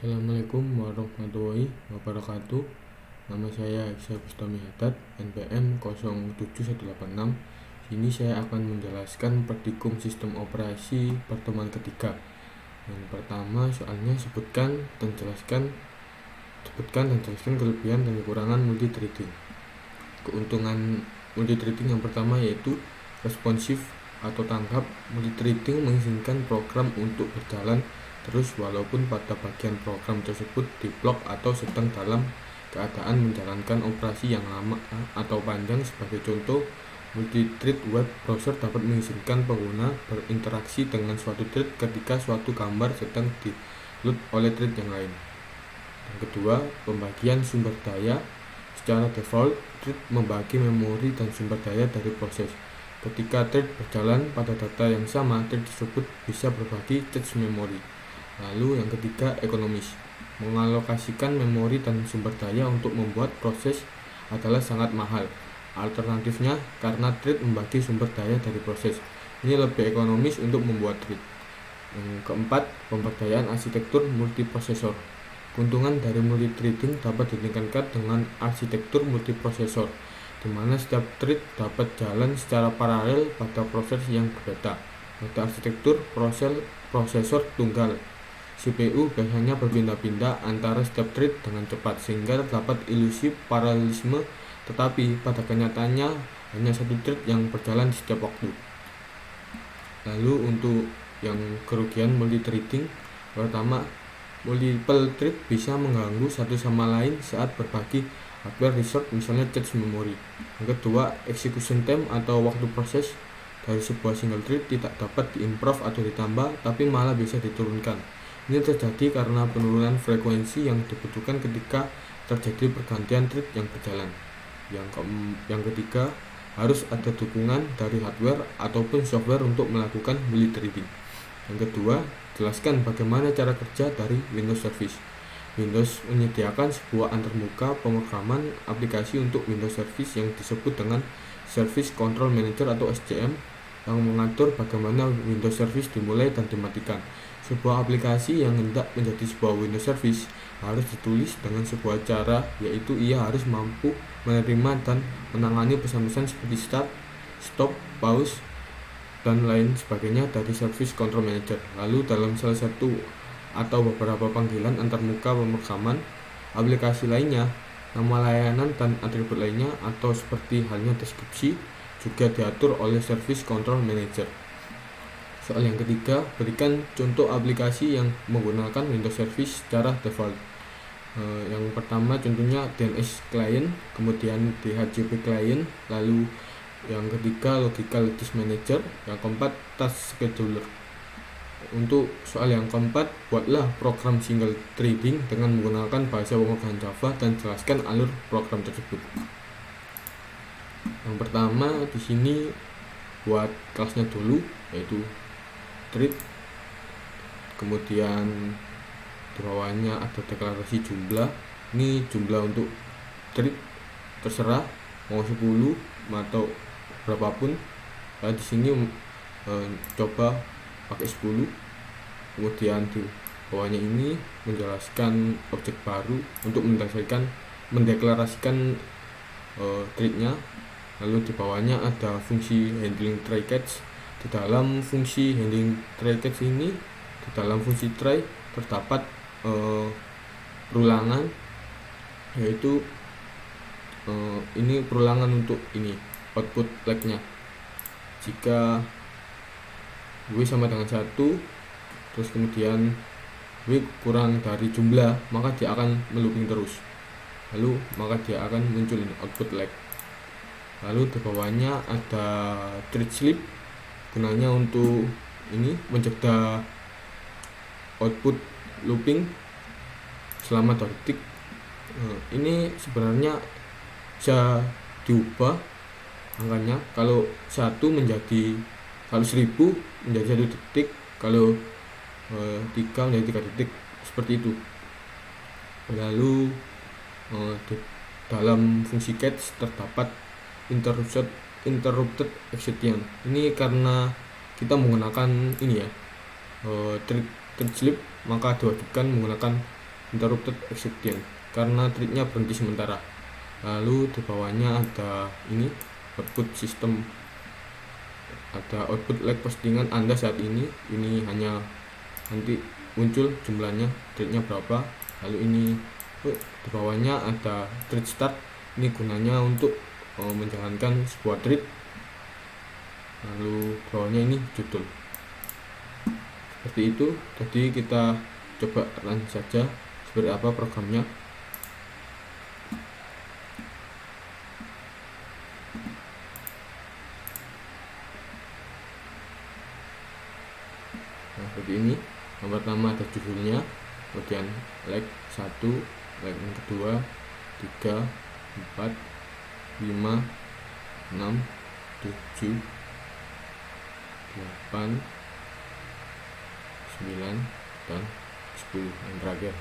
Assalamualaikum warahmatullahi wabarakatuh. Nama saya Iksa Bustami Haddad, NPM 07186. Sini saya akan menjelaskan praktikum sistem operasi pertemuan ketiga. Yang pertama, soalnya sebutkan dan jelaskan kelebihan dan kekurangan multithreading. Keuntungan multithreading yang pertama yaitu responsif atau tanggap. Multithreading mengizinkan program untuk berjalan terus walaupun pada bagian program tersebut diblok atau sedang dalam keadaan menjalankan operasi yang lama atau panjang. Sebagai contoh, multithread web browser dapat mengizinkan pengguna berinteraksi dengan suatu thread ketika suatu gambar sedang di-load oleh thread yang lain. Yang kedua, pembagian sumber daya. Secara default, thread membagi memori dan sumber daya dari proses. Ketika thread berjalan pada data yang sama, thread tersebut bisa berbagi cache memori. Lalu yang ketiga, ekonomis. Mengalokasikan memori dan sumber daya untuk membuat proses adalah sangat mahal. Alternatifnya, karena thread membagi sumber daya dari proses, ini lebih ekonomis untuk membuat thread. Yang keempat, pemberdayaan arsitektur multiprosesor. Keuntungan dari multithreading dapat ditingkatkan dengan arsitektur multiprosesor, di mana setiap thread dapat jalan secara paralel pada proses yang berbeda. Pada arsitektur prosesor tunggal, CPU biasanya berpindah-pindah antara setiap thread dengan cepat sehingga terdapat ilusi paralelisme, tetapi pada kenyataannya hanya satu thread yang berjalan di setiap waktu. Lalu untuk yang kerugian multithreading, pertama, multiple thread bisa mengganggu satu sama lain saat berbagi hardware resource, misalnya cache memori. Yang kedua, execution time atau waktu proses dari sebuah single thread tidak dapat diimprove atau ditambah, tapi malah bisa diturunkan. Ini terjadi karena penurunan frekuensi yang dibutuhkan ketika terjadi pergantian thread yang berjalan. Yang ketiga, harus ada dukungan dari hardware ataupun software untuk melakukan multithreading. Yang kedua, jelaskan bagaimana cara kerja dari Windows Service. Windows menyediakan sebuah antarmuka pemrograman aplikasi untuk Windows Service yang disebut dengan Service Control Manager atau SCM, yang mengatur bagaimana Windows Service dimulai dan dimatikan. Sebuah aplikasi yang hendak menjadi sebuah Windows Service harus ditulis dengan sebuah cara, yaitu ia harus mampu menerima dan menangani pesan-pesan seperti start, stop, pause, dan lain sebagainya dari Service Control Manager. Lalu dalam salah satu atau beberapa panggilan antarmuka pemrograman aplikasi lainnya, nama layanan dan atribut lainnya atau seperti halnya deskripsi juga diatur oleh Service Control Manager. Soal yang ketiga, berikan contoh aplikasi yang menggunakan Windows Service secara default. Yang pertama contohnya DNS Client, kemudian DHCP Client, lalu yang ketiga Logical Disk Manager, yang keempat Task Scheduler. Untuk soal yang keempat, buatlah program single threading dengan menggunakan bahasa pemrograman Java dan jelaskan alur program tersebut. Yang pertama di sini buat kelasnya dulu, yaitu thread, kemudian di bawahnya ada deklarasi jumlah. Ini jumlah untuk thread terserah mau 10 atau berapapun. Di sini coba pakai 10. Kemudian di bawahnya ini menjelaskan objek baru untuk mendeklarasikan threadnya. Lalu di bawahnya ada fungsi handling try catch. Di dalam fungsi handling try catch ini, di dalam fungsi try terdapat perulangan, yaitu ini perulangan untuk ini output lag-nya. Jika W sama dengan 1, terus kemudian W kurang dari jumlah, maka dia akan melooping terus. Lalu maka dia akan muncul output lag. Lalu di bawahnya ada thread sleep, gunanya untuk ini mencegah output looping selama 2 detik. Ini sebenarnya bisa diubah angkanya, kalau 1000 menjadi 1 detik, kalau 3 menjadi 3 detik, seperti itu. Lalu di dalam fungsi catch terdapat interrupted exception. Ini karena kita menggunakan ini ya, thread sleep, maka diwajibkan menggunakan interrupted exception karena triknya berhenti sementara. Lalu di bawahnya ada ini output sistem, ada output lag postingan Anda saat ini hanya nanti muncul jumlahnya, triknya berapa. Lalu ini di bawahnya ada thread start, ini gunanya untuk menjalankan sebuah thread. Lalu bawahnya ini judul. Seperti itu. Jadi kita coba run saja seperti apa programnya. Nah, seperti ini. Yang pertama ada judulnya, kemudian lag 1, lag yang kedua 3, 4, 5, 6, 7, 8, 9, dan 10 yang terakhir.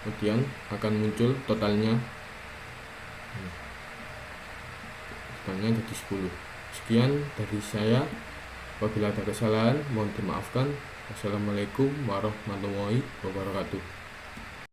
Kemudian akan muncul totalnya jadi 10. Sekian dari saya. Apabila ada kesalahan mohon dimaafkan. Wassalamualaikum warahmatullahi wabarakatuh.